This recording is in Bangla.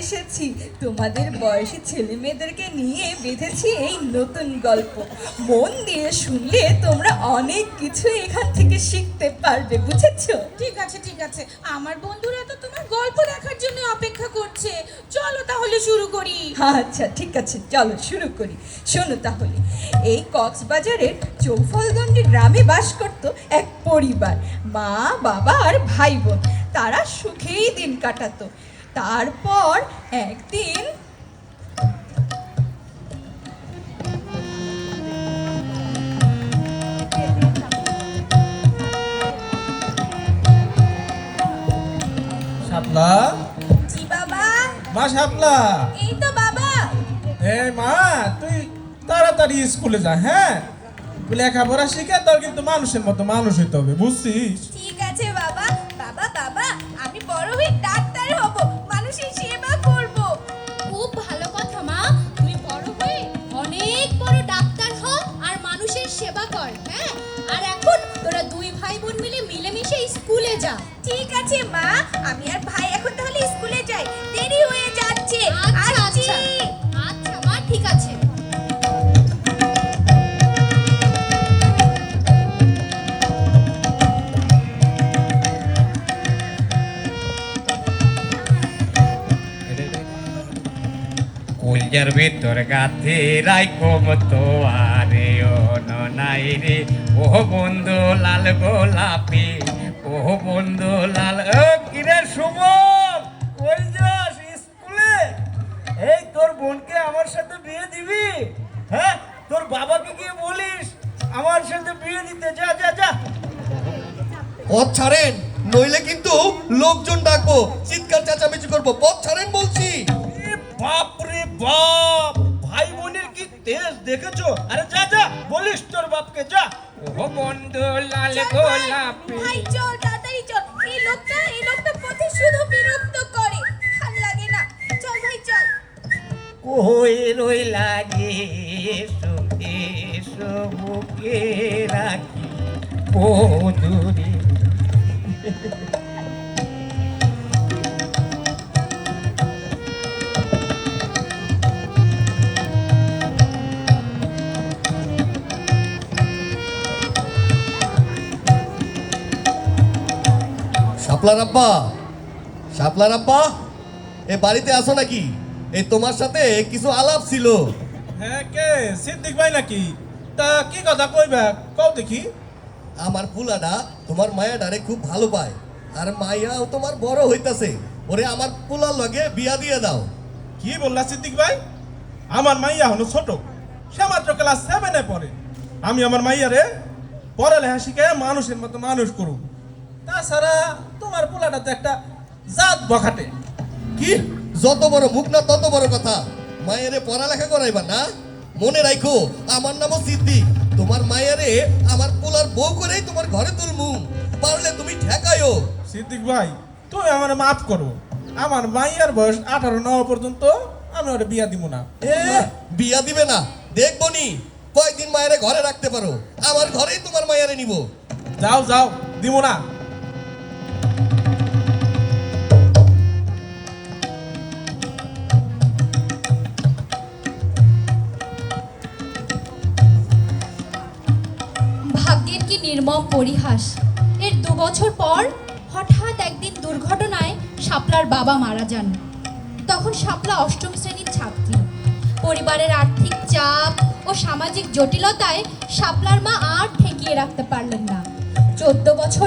এসেছি তোমাদের বয়সী ছেলে মেয়েদেরকে নিয়ে বেঁধেছি এই নতুন গল্প। মন দিয়ে শুনলে তোমরা অনেক কিছু এখান থেকে শিখতে পারবে, বুঝেছো? ঠিক আছে ঠিক আছে, আমার বন্ধুরা তো তোমার গল্প দেখার জন্য অপেক্ষা করছে। চলো তাহলে শুরু করি। আচ্ছা ঠিক আছে, চলো শুরু করি। শোনো তাহলে, এই কক্সবাজারের চৌফলদন্ডি গ্রামে বাস করত এক পরিবার, মা বাবা আর ভাই বোন। তারা সুখেই দিন কাটাতো। তারপর একদিন শাপলা, জি বাবা। মা শাপলা। এই তো বাবা। এই মা, তুই তাড়াতাড়ি স্কুলে যা, হ্যাঁ? লেখাপড়া শিখে তোর কিন্তু মানুষের মতো মানুষ হইতে হবে, বুঝছিস? ঠিক আছে বাবা। বাবা বাবা, আমি বড় হয়ে ডাক্তার হব, মানুষের সেবা করব। খুব ভালো কথা মা, তুই বড় হয়ে অনেক বড় ডাক্তার হ আর মানুষের সেবা কর। হ্যাঁ, আর এখন তোরা দুই ভাই বোন মিলেমিশে স্কুলে যা। ঠিক আছে মা, আমি আর ভাই এখন তাহলে স্কুলে যাই, দেরি হয়ে যাচ্ছে। আচ্ছা আসছি। আচ্ছা আচ্ছা মা, ঠিক আছে। কলজার ভিতর গাথে রাইকম তো আরে নাই রে, ও বন্ধু লাল গোলাপি, ও বন্ধু লাল। কিরে সুমন, কই যাস? স্কুলে? এই তোর বোনকে আমার সাথে বিয়ে দিবি? হ্যাঁ, তোর বাবাকে গিয়ে বলিস আমার সাথে বিয়ে দিতে। যা যা যা। পথ ছাড়েন, নইলে কিন্তু লোকজন ডাকবো, চিৎকার চেঁচামেচি করবো। পথ ছাড়েন বলছি। বাপ রে বাপ, ভাই বোনের কি তেজ দেখেছো? আরে যা যা, বলিস তোর বাপকে, যা। ও বন্ধু লাল চল ভাই, গোলাপি। ভাই চল তাড়াতাড়ি চল। এই লোকটা পথে শুধু বিরক্ত করে, ভাল লাগে না। চল ভাই চল। কই রইলা গে, এসো এসো বুকে রাখি বধুরে। শাপলার আব্বা, শাপলার আব্বা, এ বাড়িতে আসো নাকি? এই তোমার সাথে কিছু আলাপ ছিল। হ্যাঁ, কে? সিদ্দিক ভাই নাকি? তা কি কথা কইবা, কও দেখি। আমার পুলাটা তোমার মায়াডারে খুব ভালো পায়, আর মাইয়াও তোমার বড় হইতাছে। ওরে আমার পুলার লগে বিয়া দিয়ে দাও। কি বললা সিদ্দিক ভাই? আমার মাইয়া হলো ছোট, সে মাত্র ক্লাস 7-এ পড়ে। আমি আমার মাইয়ারে পড়ালেখা শিখে মানুষের মতো মানুষ করুম। তাছাড়া তোমার পোলাটা তো একটা জাত বখাটে। কি যত বড় মুখ না তত বড় কথা। মায়েরে পড়ালেখা করাইবা না? মনে রাখো, আমার নামও সিদ্দিক। তোমার মায়েরে আমার পোলার বউ করেই তোমার ঘরে তুলমু, পারলে তুমি ঠেকাইও। সিদ্দিক ভাই, তুমি আমার মাফ করো। আমার মাইয়ার বয়স 18 না হওয়া পর্যন্ত আমি ওরে বিয়া দিব না। এ বিয়া দিবে না? দেখবো নি কয়দিন মায়েরে ঘরে রাখতে পারো। আমার ঘরেই তোমার মায়েরে নিব। যাও যাও, দিব না। ভাগ্যের কি নির্মম পরিহাস। এর 2 বছর পর হঠাৎ একদিন দুর্ঘটনায় শাপলার বাবা মারা যান। তখন শাপলা 8ম শ্রেণীর ছাত্রী। পরিবারের আর্থিক চাপ ও সামাজিক জটিলতায় শাপলার মা আর ঠেকিয়ে রাখতে পারলেন না। 14 বছর